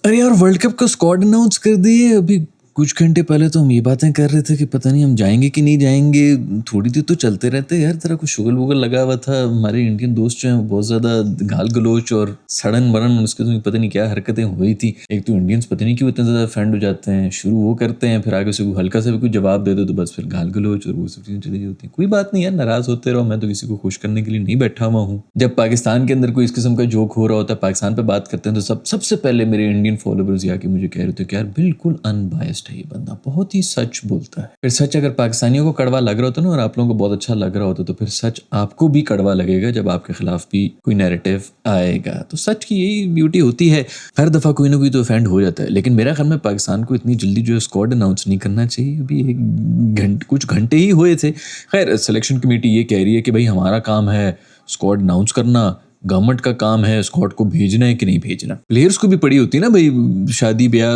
अरे यार, world cup का स्क्वाड अनाउंस कर दिए अभी कुछ घंटे पहले। तो हम ये बातें कर रहे थे कि पता नहीं हम जाएंगे कि नहीं जाएंगे। थोड़ी देर तो चलते रहते यार, तेरा कुछ शुगल वुगल लगा हुआ था। हमारे इंडियन दोस्त जो हैं बहुत ज्यादा गाल गलोच और सड़न बरन उसके तो पता नहीं क्या हरकतें हुई थी। एक तो इंडियंस पता नहीं क्यों इतने ज्यादा फ्रेंड हो जाते हैं, शुरू वो करते हैं, फिर आगे से हल्का सा भी कुछ जवाब दे दो तो बस फिर गाल गलोच और वो सब चीजें चली जाती हैं। कोई बात नहीं यार, नाराज होते रहो, मैं तो किसी को खुश करने के लिए नहीं बैठा हुआ हूँ। जब पाकिस्तान के अंदर कोई इस किस्म का जोक हो रहा होता है, पाकिस्तान पे बात करते हैं, तो सबसे पहले मेरे इंडियन फॉलोवर्स आके मुझे कह रहे थे कि यार बिल्कुल अनबायस्ड है ये बंदा, बहुत ही सच बोलता है। फिर सच अगर पाकिस्तानियों को कड़वा लग रहा होता ना और आप लोगों को बहुत अच्छा लग रहा होता तो फिर सच आपको भी कड़वा लगेगा जब आपके खिलाफ भी कोई नैरेटिव आएगा। तो सच की यही ब्यूटी होती है, हर दफा कोई ना कोई तो ऑफेंड हो जाता है। लेकिन मेरा ख्याल में पाकिस्तान को इतनी जल्दी जो है स्क्वाड अनाउंस नहीं करना चाहिए। अभी कुछ घंटे ही हुए थे। खैर, सिलेक्शन कमेटी ये कह रही है कि भाई हमारा काम है स्क्वाड अनाउंस करना, गवर्नमेंट का काम है स्क्वाड को भेजना है कि नहीं भेजना। प्लेयर्स को भी पड़ी होती है ना भाई, शादी ब्याह,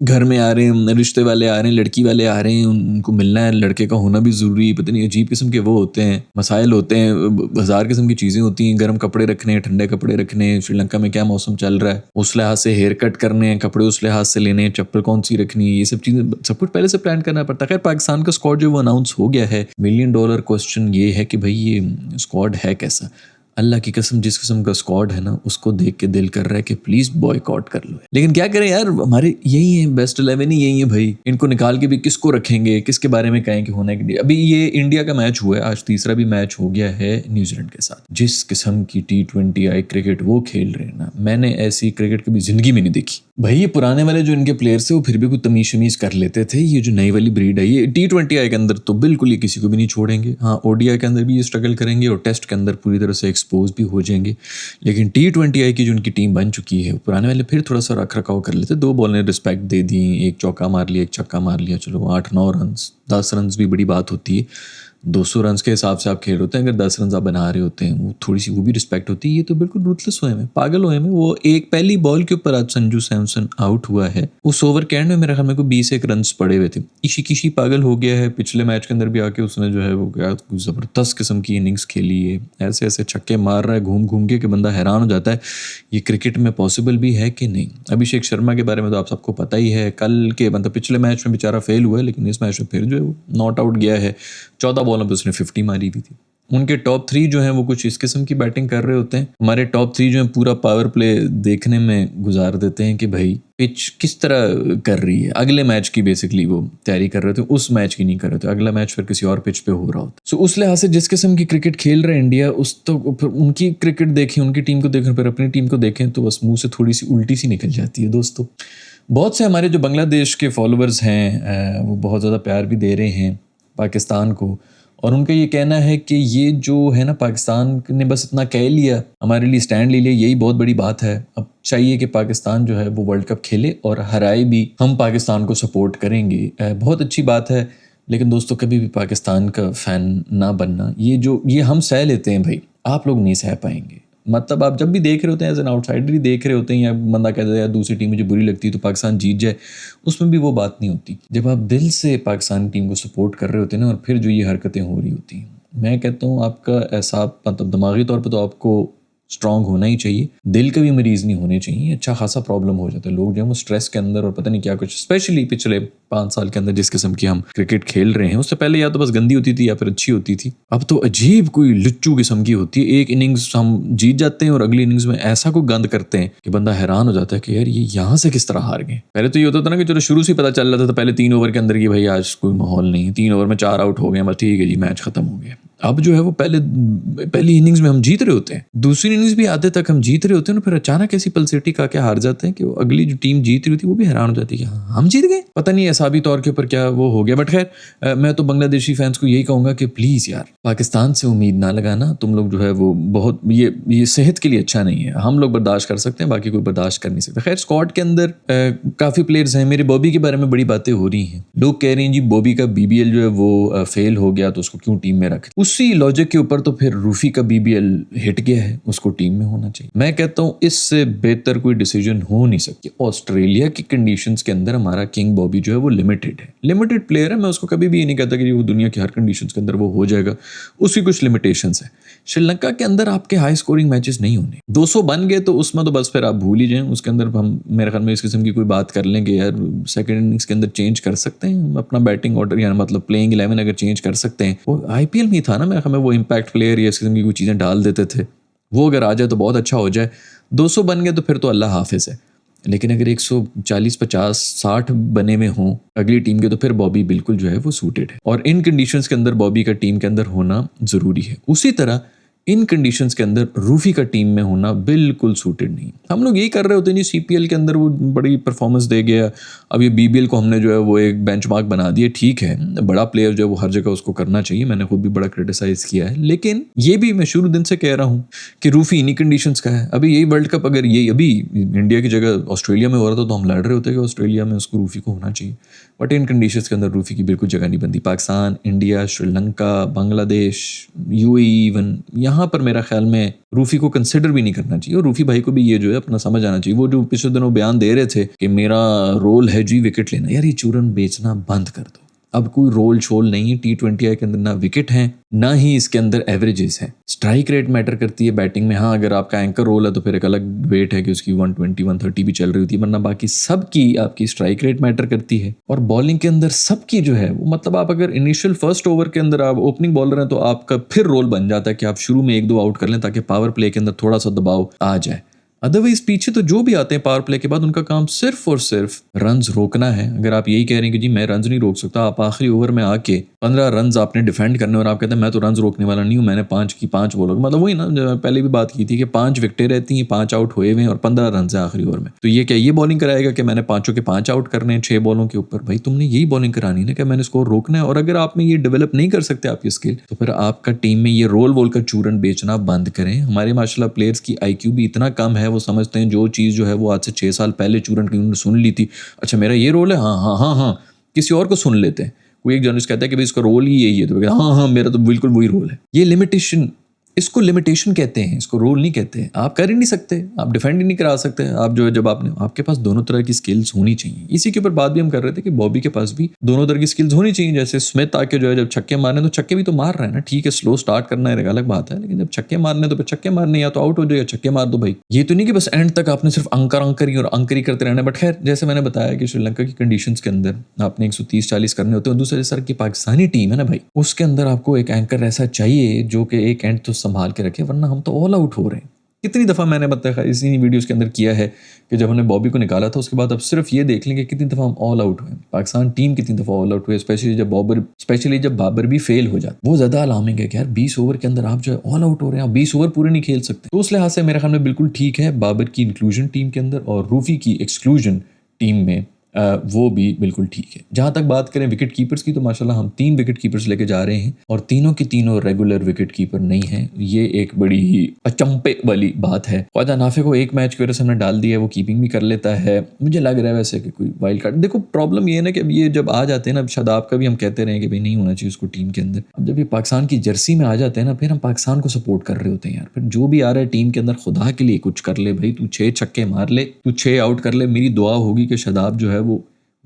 घर में आ रहे हैं, रिश्ते वाले आ रहे हैं, लड़की वाले आ रहे हैं, उनको मिलना है, लड़के का होना भी जरूरी। पता नहीं अजीब किस्म के वो होते हैं, मसाइल होते हैं, हजार किस्म की चीजें होती हैं। गर्म कपड़े रखने, ठंडे कपड़े रखने, श्रीलंका में क्या मौसम चल रहा है उस लिहाज से हेयर कट करने हैं, कपड़े उस लिहाज से लेने हैं, चप्पल कौन सी रखनी है, ये सब चीजें सब कुछ पहले से प्लान करना पड़ता है। खैर, पाकिस्तान का स्क्वाड जो वो अनाउंस हो गया है। $1 मिलियन क्वेश्चन ये है कि भाई ये स्क्वाड है कैसा। अल्लाह की कसम, जिस किस्म का स्क्वाड है ना उसको देख के दिल कर रहा है कि प्लीज बॉयकॉट कर लो। लेकिन क्या करें यार, हमारे यही है, बेस्ट 11 ही यही है भाई। इनको निकाल के भी किसको रखेंगे, किसके बारे में कहें कि होने के लिए। अभी ये इंडिया का मैच हुआ है, आज तीसरा भी मैच हो गया है न्यूजीलैंड के साथ। जिस किस्म की T20I क्रिकेट वो खेल रहे हैं ना, मैंने ऐसी क्रिकेट कभी जिंदगी में नहीं देखी भाई। ये पुराने वाले जो इनके प्लेयर्स थे वो फिर भी कोई तमीज शमीज कर लेते थे। ये जो नई वाली ब्रीड है, ये T20I के अंदर तो बिल्कुल ये किसी को भी नहीं छोड़ेंगे। हाँ, ODI के अंदर भी ये स्ट्रगल करेंगे और टेस्ट के अंदर पूरी तरह से एक्सपोज भी हो जाएंगे। लेकिन T20I की जो उनकी टीम बन चुकी है, पुराने वाले फिर थोड़ा सा रख रखाव कर लेते। 2 बॉल ने रिस्पेक्ट दे दी, एक चौका मार लिया, एक छक्का मार लिया, चलो 8-9 रन, 10 रन भी बड़ी बात होती है। 200 रन के हिसाब से आप खेल रहे होते हैं, अगर 10 रन आप बना रहे होते हैं, वो थोड़ी सी वो भी रिस्पेक्ट होती है। ये तो बिल्कुल रूथलेस हुए हैं, पागल हुए हैं। वो एक पहली बॉल के ऊपर आज संजू सैमसन आउट हुआ है। उस ओवर के एंड में मेरे ख्याल में 21 रन पड़े हुए थे। इशी किशी पागल हो गया है। पिछले मैच के अंदर भी आके उसने जो है वो क्या जबरदस्त किस्म की इनिंग्स खेली है। ऐसे ऐसे छक्के मार रहा है घूम घूम के कि बंदा हैरान हो जाता है ये क्रिकेट में पॉसिबल भी है कि नहीं। अभिषेक शर्मा के बारे में तो आप सबको पता ही है। कल के मतलब पिछले मैच में बेचारा फेल हुआ है, लेकिन इस मैच में फिर जो है वो नॉट आउट गया है। 14 बॉलों पर उसने 50 मारी भी थी। उनके टॉप 3 जो हैं वो कुछ इस किस्म की बैटिंग कर रहे होते हैं। हमारे टॉप 3 जो हैं पूरा पावर प्ले देखने में गुजार देते हैं कि भाई पिच किस तरह कर रही है। अगले मैच की बेसिकली वो तैयारी कर रहे थे, उस मैच की नहीं कर रहे थे। अगला मैच फिर किसी और पिच पे हो रहा होता। सो उस लिहाज से जिस किस्म की क्रिकेट खेल रहे हैं इंडिया, उस तो फिर उनकी क्रिकेट देखें, उनकी टीम को देखें, फिर अपनी टीम को देखें तो बस मुंह से थोड़ी सी उल्टी सी निकल जाती है दोस्तों। बहुत से हमारे जो बांग्लादेश के फॉलोअर्स हैं वो बहुत ज़्यादा प्यार भी दे रहे हैं पाकिस्तान को, और उनका ये कहना है कि ये जो है ना, पाकिस्तान ने बस इतना कह लिया, हमारे लिए स्टैंड ले लिया, यही बहुत बड़ी बात है। अब चाहिए कि पाकिस्तान जो है वो वर्ल्ड कप खेले और हराए भी। हम पाकिस्तान को सपोर्ट करेंगे, बहुत अच्छी बात है। लेकिन दोस्तों, कभी भी पाकिस्तान का फ़ैन ना बनना। ये हम सह लेते हैं भाई, आप लोग नहीं सह पाएंगे। मतलब आप जब भी देख रहे होते हैं एज एन आउटसाइडर ही देख रहे होते हैं, या बंदा कहता है यार दूसरी टीम मुझे बुरी लगती है तो पाकिस्तान जीत जाए, उसमें भी वो बात नहीं होती। जब आप दिल से पाकिस्तान टीम को सपोर्ट कर रहे होते हैं ना, और फिर जो ये हरकतें हो रही होती हैं, मैं कहता हूँ आपका एहसास मतलब दिमागी तौर पर तो आपको स्ट्रांग होना ही चाहिए। दिल का भी मरीज़ नहीं होने चाहिए। अच्छा खासा प्रॉब्लम हो जाता है। लोग जो है वो स्ट्रेस के अंदर और पता नहीं क्या कुछ, स्पेशली पिछले 5 साल के अंदर जिस किस्म की हम क्रिकेट खेल रहे हैं, उससे पहले या तो बस गंदी होती थी या फिर अच्छी होती थी। अब तो अजीब कोई लुच्चू किस्म की होती है। एक इनिंग्स हम जीत जाते हैं और अगली इनिंग्स में ऐसा कोई गंद करते हैं कि बंदा हैरान हो जाता है कि यार ये यहाँ से किस तरह हार गए। पहले तो ये होता था ना कि चलो शुरू से पता चल रहा था, पहले 3 ओवर के अंदर कि भाई आज कोई माहौल नहीं है, 3 ओवर में 4 आउट हो गए, बस ठीक है जी मैच खत्म हो गया। अब जो है वो पहली इनिंग्स में हम जीत रहे होते हैं, दूसरी इनिंग्स भी आते तक हम जीत रहे होते हैं, फिर अचानक ऐसी पलसेटी का क्या हार जाते हैं कि वो अगली जो टीम जीत रही होती है वो भी हैरान हो जाती है कि हाँ हम जीत गए। पता नहीं असाबी तौर के ऊपर क्या वो हो गया। बट खैर, मैं तो बांग्लादेशी फैंस को यही कहूंगा कि प्लीज़ यार पाकिस्तान से उम्मीद ना लगाना। तुम लोग जो है वो बहुत ये सेहत के लिए अच्छा नहीं है। हम लोग बर्दाश्त कर सकते हैं, बाकी कोई बर्दाश्त कर नहीं सकता। खैर, स्क्वाड के अंदर काफ़ी प्लेयर्स हैं। मेरे बॉबी के बारे में बड़ी बातें हो रही हैं। लोग कह रहे हैं जी बॉबी का BBL जो है वो फेल हो गया तो उसको क्यों टीम में रखें। उसी लॉजिक के ऊपर तो फिर रूफी का BBL हिट गया है, उसको टीम में होना चाहिए। मैं कहता हूँ इससे बेहतर कोई डिसीजन हो नहीं सकती। ऑस्ट्रेलिया की कंडीशंस के अंदर हमारा किंग बॉबी जो है वो लिमिटेड है, लिमिटेड प्लेयर है। मैं उसको कभी भी ये नहीं कहता कि वो दुनिया की हर कंडीशंस के अंदर वो हो जाएगा, उसकी कुछ लिमिटेशंस है। श्रीलंका के अंदर आपके हाई स्कोरिंग मैचेस नहीं होने, 200 बन गए तो उसमें तो बस फिर आप भूल ही जाएं। उसके अंदर हम मेरे ख्याल में इस किस्म की कोई बात कर लेंगे यार, सेकंड इनिंग्स के अंदर चेंज कर सकते हैं अपना बैटिंग ऑर्डर, या मतलब प्लेइंग 11 अगर चेंज कर सकते हैं। वो IPL में था ना, मैं हमें वो इम्पैक्ट प्लेयर या इस किस्म की कोई चीज़ें डाल देते थे, वो अगर आ जाए तो बहुत अच्छा हो जाए। 200 बन गए तो फिर तो अल्लाह हाफिज़ है, लेकिन अगर 140, 50, 60 बने में हों अगली टीम के तो फिर बॉबी बिल्कुल जो है वो सूटेड है। और इन कंडीशंस के अंदर बॉबी का टीम के अंदर होना ज़रूरी है। उसी तरह इन कंडीशंस के अंदर रूफी का टीम में होना बिल्कुल सूटेड नहीं। हम लोग यही कर रहे होते हैं जी, CPL के अंदर वो बड़ी परफॉर्मेंस दे गया, अब ये BBL को हमने जो है वो एक बेंचमार्क बना दिया। ठीक है, बड़ा प्लेयर जो है वो हर जगह उसको करना चाहिए, मैंने खुद भी बड़ा क्रिटिसाइज़ किया है, लेकिन ये भी मैं शुरू दिन से कह रहा हूँ कि रूफी इन्हीं कंडीशंस का है। अभी यही वर्ल्ड कप अगर ये अभी इंडिया की जगह ऑस्ट्रेलिया में हो रहा था तो हम लड़ रहे होते कि ऑस्ट्रेलिया में उसको रूफी को होना चाहिए, बट इन कंडीशंस के अंदर रूफी की बिल्कुल जगह नहीं बनती। Pakistan, India, Sri Lanka, Bangladesh, UAE even यहाँ पर मेरा ख्याल में रूफी को कंसिडर भी नहीं करना चाहिए। और रूफी भाई को भी ये जो है अपना समझ आना चाहिए। वो जो पिछले दिनों बयान दे रहे थे कि मेरा रोल है जी विकेट लेना, यार ये चूरन बेचना बंद कर दो। अब कोई रोल शोल नहीं है T20I के अंदर, ना विकेट हैं ना ही इसके अंदर एवरेजेस हैं। स्ट्राइक रेट मैटर करती है बैटिंग में। हाँ, अगर आपका एंकर रोल है तो फिर एक अलग वेट है कि उसकी 120, 130 भी चल रही होती है, वरना बाकी सबकी आपकी स्ट्राइक रेट मैटर करती है। और बॉलिंग के अंदर सबकी जो है वो, मतलब आप अगर इनिशियल फर्स्ट ओवर के अंदर आप ओपनिंग बॉलर हैं तो आपका फिर रोल बन जाता है कि आप शुरू में 1-2 आउट कर लें ताकि पावर प्ले के अंदर थोड़ा सा दबाव आ जाए। अदरवाइज पीछे तो जो भी आते हैं पावर प्ले के बाद उनका काम सिर्फ और सिर्फ रन्स रोकना है। अगर आप यही कह रहे हैं कि जी मैं रन्स नहीं रोक सकता, आप आखिरी ओवर में आके 15 रन्स आपने डिफेंड करने और आप कहते हैं मैं तो रन्स रोकने वाला नहीं हूँ, मैंने 5 की 5 बोलोगे, मतलब वही ना जो पहले भी बात की थी कि 5 विकेटें रहती हैं, 5 आउट हुए हुए हैं और 15 रन है आखिरी ओवर में। तो ये क्या ये बॉलिंग कराएगा कि मैंने 5 के 5 आउट करने हैं 6 बॉलों के ऊपर? भाई तुमने यही बॉलिंग करानी ना कि मैंने स्कोर रोकना है। और अगर आप में ये डेवलप नहीं कर सकते आपकी स्किल, तो फिर आपका टीम में ये रोल वोल का चूरन बेचना बंद करें। हमारे माशाल्लाह प्लेयर्स की IQ भी इतना कम है, वो समझते हैं जो चीज़ जो है वो आज से 6 साल पहले चूरन की उन्होंने सुन ली थी, अच्छा मेरा ये रोल है, हाँ हाँ हाँ हाँ, किसी और को सुन लेते हैं। कोई एक जर्नलिस्ट कहता है कि भाई इसका रोल ही यही है, तो हाँ हाँ मेरा तो बिल्कुल वही रोल है। ये लिमिटेशन, इसको लिमिटेशन कहते हैं, इसको रोल नहीं कहते हैं। आप कर ही नहीं सकते, आप डिफेंड ही नहीं करा सकते। आप जो है जब आपके पास दोनों तरह की स्किल्स होनी चाहिए। इसी के ऊपर बात भी हम कर रहे थे कि बॉबी के पास भी दोनों तरह की स्किल्स होनी चाहिए। जैसे स्मिथ आके जो है जब छक्के मारने तो छक्के भी तो मार रहा है ना, ठीक है स्लो स्टार्ट करना है एक अलग बात है, लेकिन जब छक्के मारने तो फिर छक्के मारने, या तो आउट हो जाए या छक्के मार दो भाई। ये तो नहीं कि बस एंड तक आपने सिर्फ अंकर और अंकरी करते रहना। बट खैर जैसे मैंने बताया कि श्रीलंका की कंडीशंस के अंदर आपने 130-40 करने होते हैं। दूसरे सर की पाकिस्तानी टीम है ना भाई, उसके अंदर आपको एक एंकर ऐसा चाहिए जो कि एक एंड तो संभाल के रखे, वरना हम तो ऑल आउट हो रहे हैं। कितनी दफ़ा मैंने बताया इसी वीडियोस के अंदर किया है कि जब हमने बॉबी को निकाला था उसके बाद अब सिर्फ ये देख लेंगे कितनी दफ़ा हम ऑल आउट हुए, पाकिस्तान टीम कितनी दफ़ा ऑल आउट हुए, स्पेशली जब बाबर भी फेल हो जाता। वो ज़्यादा अलार्मिंग है कि यार 20 ओवर के अंदर आप जो है ऑल आउट हो रहे हैं, आप 20 ओवर पूरे नहीं खेल सकते। तो उस लिहाज से मेरे ख्याल में बिल्कुल ठीक है बाबर की इंक्लूजन टीम के अंदर और रूफी की एक्सक्लूजन टीम में, वो भी बिल्कुल ठीक है। जहाँ तक बात करें विकेट कीपर्स की, तो माशाल्लाह हम 3 विकेट कीपर्स लेके जा रहे हैं और तीनों की तीनों रेगुलर विकेट कीपर नहीं हैं। ये एक बड़ी ही अचंपे वाली बात है। ख्वाजा नाफे को एक मैच की वजह से हमने डाल दिया है, वो कीपिंग भी कर लेता है। मुझे लग रहा है वैसे कि कोई वाइल्ड कार्ड, देखो प्रॉब्लम ये है ना कि अब ये जब आ जाते हैं ना, शादाब का भी हम कहते रहे कि भाई नहीं होना चाहिए उसको टीम के अंदर। अब जब ये पाकिस्तान की जर्सी में आ जाते हैं ना, फिर हम पाकिस्तान को सपोर्ट कर रहे होते हैं यार। फिर जो भी आ रहा है टीम के अंदर, खुदा के लिए कुछ कर ले भाई, तू 6 छक्के मार ले, तू 6 आउट कर ले, मेरी दुआ होगी कि शादाब जो है वो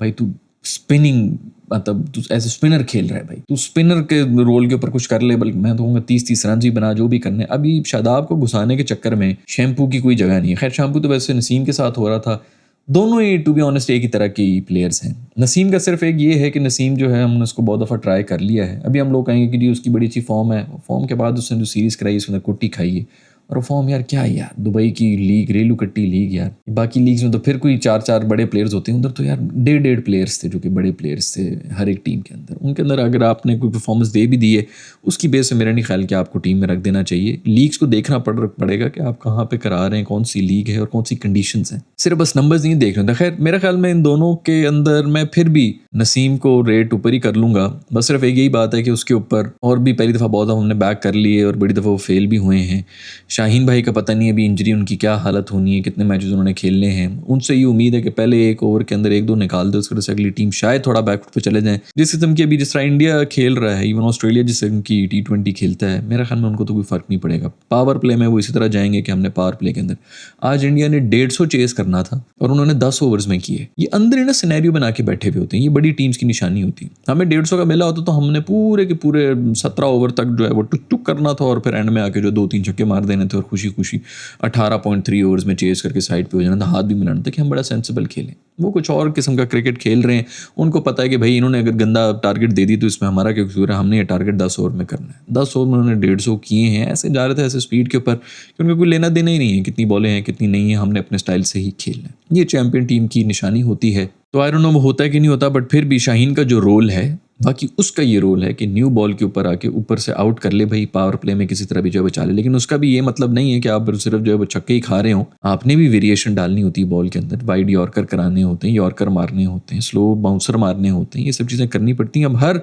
भाई तू स्पिनिंग, मतलब तू ऐसे स्पिनर खेल रहा है भाई, तू स्पिनर के रोल के ऊपर कुछ कर ले। बल्कि मैं तो कहूँगा 30-30 रन ही बना, जो भी करने। अभी शादाब को घुसाने के चक्कर में शैम्पू की कोई जगह नहीं है। खैर शैम्पू तो वैसे नसीम के साथ हो रहा था, दोनों ही टू बी ऑनेस्ट एक ही तरह की प्लेयर्स हैं। नसीम का सिर्फ एक ये है कि नसीम जो है हमने उसको बहुत दफ़ा ट्राई कर लिया है। अभी हम लोग कहेंगे कि जी उसकी बड़ी अच्छी फॉर्म है, फॉर्म के बाद उसने जो सीरीज़ कराई उसने कुट्टी खाई है। और फॉर्म यार क्या है यार, दुबई की लीग, रेलू कट्टी लीग यार। बाकी लीग्स में तो फिर कोई 4-4 बड़े प्लेयर्स होते हैं, उधर तो यार 1.5 प्लेयर्स थे जो कि बड़े प्लेयर्स थे हर एक टीम के अंदर। उनके अंदर अगर आपने कोई परफॉर्मेंस दे भी दी है, उसकी बेस से मेरा नहीं ख्याल कि आपको टीम में रख देना चाहिए। लीग्स को देखना पड़ेगा कि आप कहाँ पे करा रहे हैं, कौन सी लीग है और कौन सी कंडीशंस हैं, सिर्फ बस नंबर्स नहीं देख रहे थे। खैर मेरा ख्याल में इन दोनों के अंदर मैं फिर भी नसीम को रेट ऊपर ही कर लूँगा। बस सिर्फ एक यही बात है कि उसके ऊपर और भी पहली दफ़ा बहुत हमने बैक कर लिए और बड़ी दफ़ा वो फेल भी हुए हैं। शाहीन भाई का पता नहीं अभी इंजरी उनकी क्या हालत होनी है, कितने मैचेस उन्होंने खेलने हैं। उनसे ये उम्मीद है कि पहले एक ओवर के अंदर 1-2 निकाल दे, उसके बाद अगली टीम शायद थोड़ा बैकफुट पे चले जाएं। जिस किस्म की अभी जिस तरह इंडिया खेल रहा है, इवन ऑस्ट्रेलिया जिस किस्म की T20 खेलता है, मेरा ख्याल में उनको तो कोई फर्क नहीं पड़ेगा। पावर प्ले में वो इसी तरह जाएंगे कि हमने पावर प्ले के अंदर आज इंडिया ने 150 चेस करना था और उन्होंने 10 ओवर्स में किए। ये अंदर ही ना सिनेरियो बना के बैठे हुए होते हैं, ये बड़ी टीम्स की निशानी होती है। हमें 150 का मिला होता तो हमने पूरे के पूरे 17 ओवर तक जो है वो टुक टुक करना था और फिर एंड में आके जो 2-3 छक्के मार देने थे और खुशी खुशी 18.3 ओवर्स में चेस करके साइड पे हो जाना था, हाथ भी मिलाना था कि हम बड़ा सेंसिबल खेलें। वो कुछ और किस्म का क्रिकेट खेल रहे हैं, उनको पता है कि भाई इन्होंने अगर गंदा टारगेट दे दी तो इसमें हमारा क्या कसूर है, हमने ये टारगेट 10 ओवर में करना है। 10 ओवर में उन्होंने 150 किए हैं, ऐसे जा रहे थे ऐसे स्पीड के ऊपर कि उनको कोई लेना देना ही नहीं है कितनी बॉलें हैं कितनी नहीं है, हमने अपने स्टाइल से ही खेलना है। ये चैंपियन टीम की निशानी होती है। तो आई डोंट नो वो होता है कि नहीं होता, बट फिर भी शाहीन का जो रोल है, बाकी उसका ये रोल है कि न्यू बॉल के ऊपर आके ऊपर से आउट कर ले भाई, पावर प्ले में किसी तरह भी जो है बचा ले। लेकिन उसका भी ये मतलब नहीं है कि आप सिर्फ जो है वो छक्के ही खा रहे हो, आपने भी वेरिएशन डालनी होती है बॉल के अंदर। वाइड यॉर्कर कराने होते हैं, यॉर्कर मारने होते हैं, स्लो बाउंसर मारने होते हैं, ये सब चीज़ें करनी पड़ती हैं। अब हर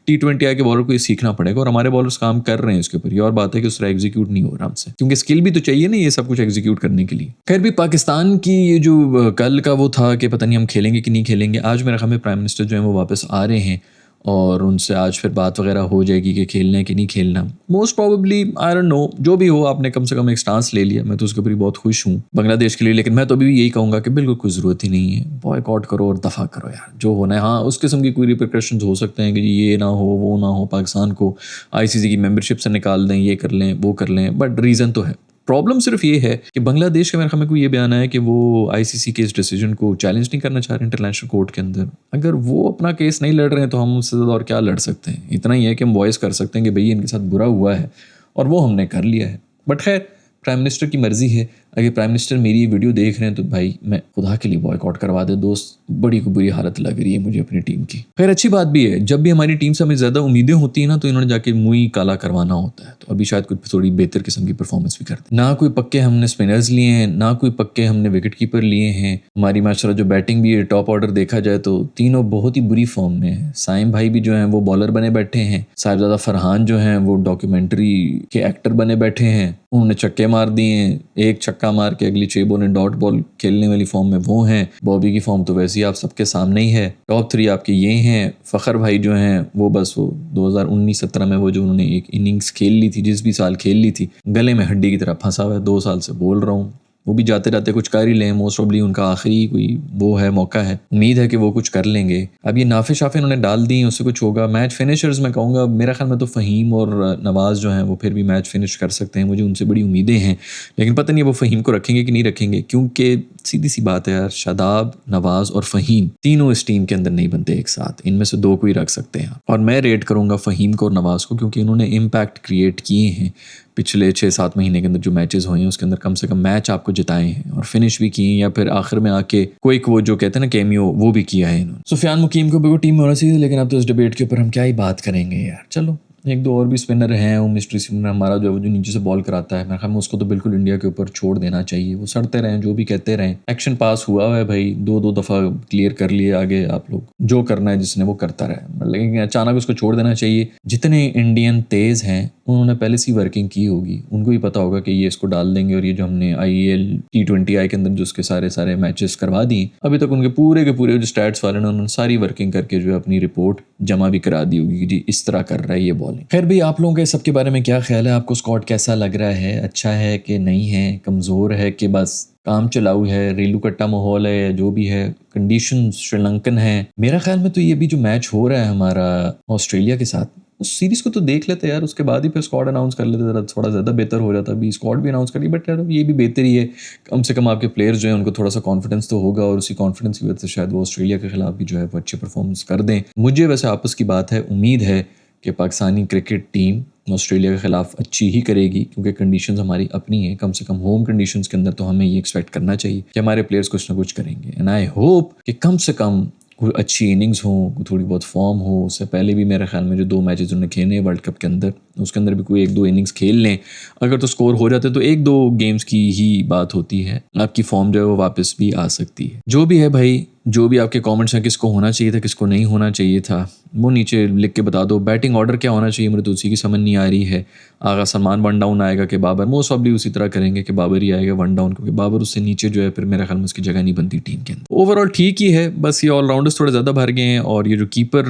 T20 आई के बॉलर को ये सीखना पड़ेगा और हमारे बॉलर्स काम कर रहे हैं इसके ऊपर। ये और बात है कि उसका एग्जीक्यूट नहीं हो रहा हमसे, क्योंकि स्किल भी तो चाहिए ना ये सब कुछ एग्जीक्यूट करने के लिए। खैर भी पाकिस्तान की ये जो कल का वो था कि पता नहीं हम खेलेंगे कि नहीं खेलेंगे, आज मेरे ख्याल में प्राइम मिनिस्टर जो है वो वापस आ रहे हैं और उनसे आज फिर बात वगैरह हो जाएगी कि खेलना है कि नहीं खेलना। Most probably I don't know, जो भी हो आपने कम से कम एक स्टांस ले लिया, मैं तो उसके ऊपर बहुत खुश हूँ बांग्लादेश के लिए। लेकिन मैं तो अभी भी यही कहूँगा कि बिल्कुल कोई ज़रूरत ही नहीं है, बॉयकॉट करो और दफ़ा करो यार, जो होना है। हाँ, उस किस्म की कोई रिपरकशंस हो सकते हैं कि ये ना हो वो ना हो, पाकिस्तान को ICC की मेंबरशिप से निकाल दें, ये कर लें वो कर लें, बट रीज़न तो है। प्रॉब्लम सिर्फ ये है कि बांग्लादेश के मेरे ख्याल में कोई ये बयान है कि वो ICC के इस डिसीजन को चैलेंज नहीं करना चाह रहे इंटरनेशनल कोर्ट के अंदर। अगर वो अपना केस नहीं लड़ रहे हैं तो हम उससे ज़्यादा और क्या लड़ सकते हैं। इतना ही है कि हम वॉइस कर सकते हैं कि भई इनके साथ बुरा हुआ है और वो हमने कर लिया है। बट खैर प्राइम मिनिस्टर की मर्ज़ी है। अगर प्राइम मिनिस्टर मेरी ये वीडियो देख रहे हैं तो भाई मैं खुदा के लिए बॉयकॉट करवा दे दोस्त, बड़ी को बुरी हालत लग रही है मुझे अपनी टीम की। खैर अच्छी बात भी है, जब भी हमारी टीम से हमें ज़्यादा उम्मीदें होती हैं ना तो इन्होंने जाके मुँह ही काला करवाना होता है। तो अभी शायद कुछ थोड़ी बेहतर किस्म की परफॉर्मेंस भी करते हैं। ना कोई पक्के हमने स्पिनर्स लिए हैं, ना कोई पक्के हमने विकेट कीपर लिए हैं। हमारी माशाल्लाह जो बैटिंग भी है, टॉप ऑर्डर देखा जाए तो तीनों बहुत ही बुरी फॉर्म में है। साइम भाई भी जो हैं वो बॉलर बने बैठे हैं, साहिबजादा फरहान जो हैं वो डॉक्यूमेंट्री के एक्टर बने बैठे हैं, उन्होंने छक्के मार दिए हैं, एक छक्का मार के अगली 6 बॉलें डॉट बॉल खेलने वाली फॉर्म में वो हैं। बॉबी की फॉर्म तो वैसे ही आप सबके सामने ही है। टॉप 3 आपके ये हैं। फ़खर भाई जो हैं वो बस वो 2019-17 में वो जो उन्होंने एक इनिंग्स खेल ली थी, जिस भी साल खेल ली थी, गले में हड्डी की तरह फंसा हुआ है। 2 साल से बोल रहा हूँ, वो भी जाते जाते कुछ कर ही लें। मोस्ट प्रॉब्ली उनका आखिरी कोई वो है, मौका है, उम्मीद है कि वो कुछ कर लेंगे। अब ये नाफे शाफे उन्होंने डाल दी, उससे कुछ होगा। मैच फिनिशर्स मैं कहूँगा, मेरा ख्याल में तो फ़हीम और नवाज़ जो हैं वो फिर भी मैच फिनिश कर सकते हैं, मुझे उनसे बड़ी उम्मीदें हैं। लेकिन पता नहीं वो फ़हीम को रखेंगे कि नहीं रखेंगे, क्योंकि सीधी सी बात है यार, शादाब, नवाज़ और फ़हीम तीनों इस टीम के अंदर नहीं बनते एक साथ, इनमें से 2 को ही रख सकते हैं। और मैं रेट करूँगा फ़हीम को और नवाज़ को, क्योंकि इन्होंने इम्पैक्ट क्रिएट किए हैं पिछले 6-7 महीने के अंदर। जो मैचेस हुए हैं उसके अंदर कम से कम मैच आपको जिताए हैं और फिनिश भी किए हैं, या फिर आखिर में आके कोई वो जो कहते हैं ना कैमियो, वो भी किया है इन्होंने। सुफियान मुकीम को भी वो टीम में होना चाहिए, लेकिन अब तो इस डिबेट के ऊपर हम क्या ही बात करेंगे यार। चलो 1-2 और भी स्पिनर हैं। वो मिस्ट्री स्पिनर हमारा जो है जो नीचे से बॉल कराता है, मेरे ख्याल में उसको तो बिल्कुल इंडिया के ऊपर छोड़ देना चाहिए। वो सड़ते रहें, जो भी कहते रहें, एक्शन पास हुआ है भाई, 2-2 दफ़ा क्लियर कर लिए, आगे आप लोग जो करना है जिसने वो करता रहे। लेकिन अचानक उसको छोड़ देना चाहिए। जितने इंडियन तेज़ हैं उन्होंने पहले से वर्किंग की होगी, उनको ही पता होगा कि ये इसको डाल देंगे और ये जो हमने IEL T20I के अंदर जो उसके सारे मैचेस करवा दिए, अभी तक उनके पूरे के पूरे जो स्टैट्स वाले ने उन्होंने सारी वर्किंग करके जो है अपनी रिपोर्ट जमा भी करा दी होगी कि जी इस तरह कर रहा है ये बॉलिंग। खैर भी आप लोगों के सबके बारे में क्या ख्याल है? आपको स्क्वाड कैसा लग रहा है? अच्छा है कि नहीं है? कमज़ोर है कि बस काम चलाऊ है? रेलू कट्टा माहौल है या जो भी है? कंडीशन श्रीलंकन है? मेरा ख्याल में तो ये भी जो मैच हो रहा है हमारा ऑस्ट्रेलिया के साथ, उस सीरीज़ को तो देख लेते यार, उसके बाद ही फिर स्क्वाड अनाउंस कर लेते, ज़रा थोड़ा ज़्यादा बेहतर हो जाता। अभी स्क्वाड भी अनाउंस करी, बट यार ये भी बेहतर ही है। कम से कम आपके प्लेयर्स जो हैं उनको थोड़ा सा कॉन्फिडेंस तो होगा और उसी कॉन्फिडेंस की वजह से शायद वो ऑस्ट्रेलिया के खिलाफ भी जो है वो अच्छी परफॉर्मेंस कर दें। मुझे वैसे आपस की बात है, उम्मीद है कि पाकिस्तानी क्रिकेट टीम ऑस्ट्रेलिया के खिलाफ अच्छी ही करेगी, क्योंकि कंडीशंस हमारी अपनी हैं। कम से कम होम कंडीशंस के अंदर तो हमें ये एक्सपेक्ट करना चाहिए कि हमारे प्लेयर्स कुछ ना कुछ करेंगे। एंड आई होप कि कम से कम कोई अच्छी इनिंग्स हो, थोड़ी बहुत फॉर्म हो। उससे पहले भी मेरे ख्याल में जो 2 मैचेस उन्होंने खेले हैं वर्ल्ड कप के अंदर, उसके अंदर भी कोई 1-2 इनिंग्स खेल लें। अगर तो स्कोर हो जाते तो 1-2 गेम्स की ही बात होती है, आपकी फॉर्म जो है वो वापस भी आ सकती है। जो भी है भाई, जो भी आपके कमेंट्स हैं, किसको होना चाहिए था, किसको नहीं होना चाहिए था, वो नीचे लिख के बता दो। बैटिंग ऑर्डर क्या होना चाहिए, मुझे तो उसी की समझ नहीं आ रही है। आगा सलमान 1 डाउन आएगा कि बाबर, मोस्ट ऑफली उसी तरह करेंगे कि बाबर ही आएगा 1 डाउन, क्योंकि बाबर उससे नीचे जो है फिर मेरा ख्याल में उसकी जगह नहीं बनती टीम के अंदर। ओवरऑल ठीक ही है, बस ये ऑलराउंडर्स थोड़े ज़्यादा भर गए हैं और ये जो कीपर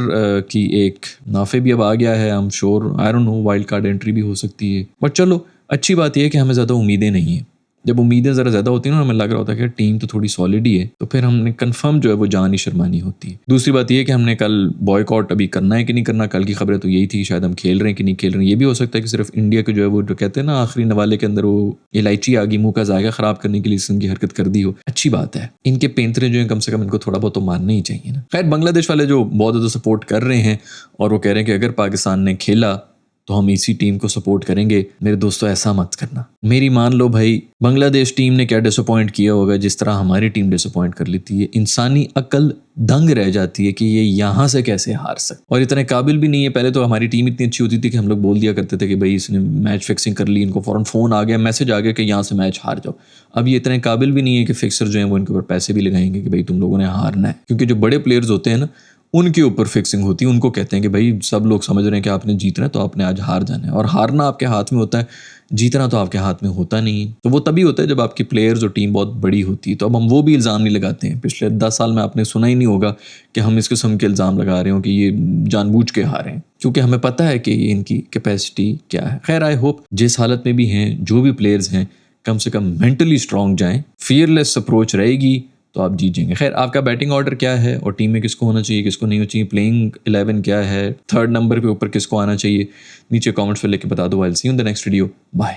की एक नाफे भी अब आ गया है। I am sure, I don't know, wild card entry भी हो सकती है, बट चलो अच्छी बात यह है कि हमें ज़्यादा उम्मीदें नहीं है। जब उम्मीदें ज़रा ज़्यादा होती हैं ना, हमें लग रहा होता है कि टीम तो थोड़ी सॉलिड ही है, तो फिर हमने कंफर्म जो है वो जान ही शर्मानी होती है। दूसरी बात यह है कि हमने कल बॉयकॉट अभी करना है कि नहीं करना, कल की खबरें तो यही थी कि शायद हम खेल रहे हैं कि नहीं खेल रहे हैं। ये भी हो सकता है कि सिर्फ इंडिया के जो है वो जो कहते हैं ना आखिरी नवाले के अंदर वो इलायची आ गई मुंह का जायका ख़राब करने के लिए इसकी हरकत कर दी हो। अच्छी बात है, इनके पेंतरे जो हैं कम से कम इनको थोड़ा बहुत तो मारना ही चाहिए ना। खैर, बांग्लादेश वाले जो बहुत ज़्यादा सपोर्ट कर रहे हैं और वो कह रहे हैं कि अगर पाकिस्तान ने खेला तो हम इसी टीम को सपोर्ट करेंगे, मेरे दोस्तों ऐसा मत करना। मेरी मान लो भाई, बांग्लादेश टीम ने क्या डिसअपॉइंट किया होगा जिस तरह हमारी टीम डिसअपॉइंट कर लेती है। इंसानी अकल दंग रह जाती है कि ये यहाँ से कैसे हार सकते, और इतने काबिल भी नहीं है। पहले तो हमारी टीम इतनी अच्छी होती थी कि हम लोग बोल दिया करते थे कि भाई इसने मैच फिक्सिंग कर ली, इनको फ़ौरन फ़ोन आ गया, मैसेज आ गया कि यहाँ से मैच हार जाओ। अब ये इतने काबिल भी नहीं है कि फिक्सर जो है वो इनके ऊपर पैसे भी लगाएंगे कि भाई तुम लोगों ने हारना है, क्योंकि जो बड़े प्लेयर्स होते हैं ना उनके ऊपर फिक्सिंग होती है। उनको कहते हैं कि भाई सब लोग समझ रहे हैं कि आपने जीतना है तो आपने आज हार जाना है, और हारना आपके हाथ में होता है, जीतना तो आपके हाथ में होता नहीं है। तो वो तभी होता है जब आपकी प्लेयर्स और टीम बहुत बड़ी होती है। तो अब हम वो भी इल्ज़ाम नहीं लगाते हैं। पिछले 10 साल में आपने सुना ही नहीं होगा कि हम इस किस्म के इल्ज़ाम लगा रहे हो कि ये जानबूझ के हारे हैं, क्योंकि हमें पता है कि ये इनकी कैपेसिटी क्या है। खैर, आई होप जिस हालत में भी हैं, जो भी प्लेयर्स हैं, कम से कम मेंटली स्ट्रॉन्ग जाएं, फियरलेस अप्रोच रहेगी तो आप जीत जाएंगे। खैर, आपका बैटिंग ऑर्डर क्या है और टीम में किसको होना चाहिए, किसको नहीं होना चाहिए, प्लेइंग 11 क्या है, 3rd नंबर पे ऊपर किसको आना चाहिए, नीचे कमेंट्स में लिख के बता दो। I will see you in the next video. Bye.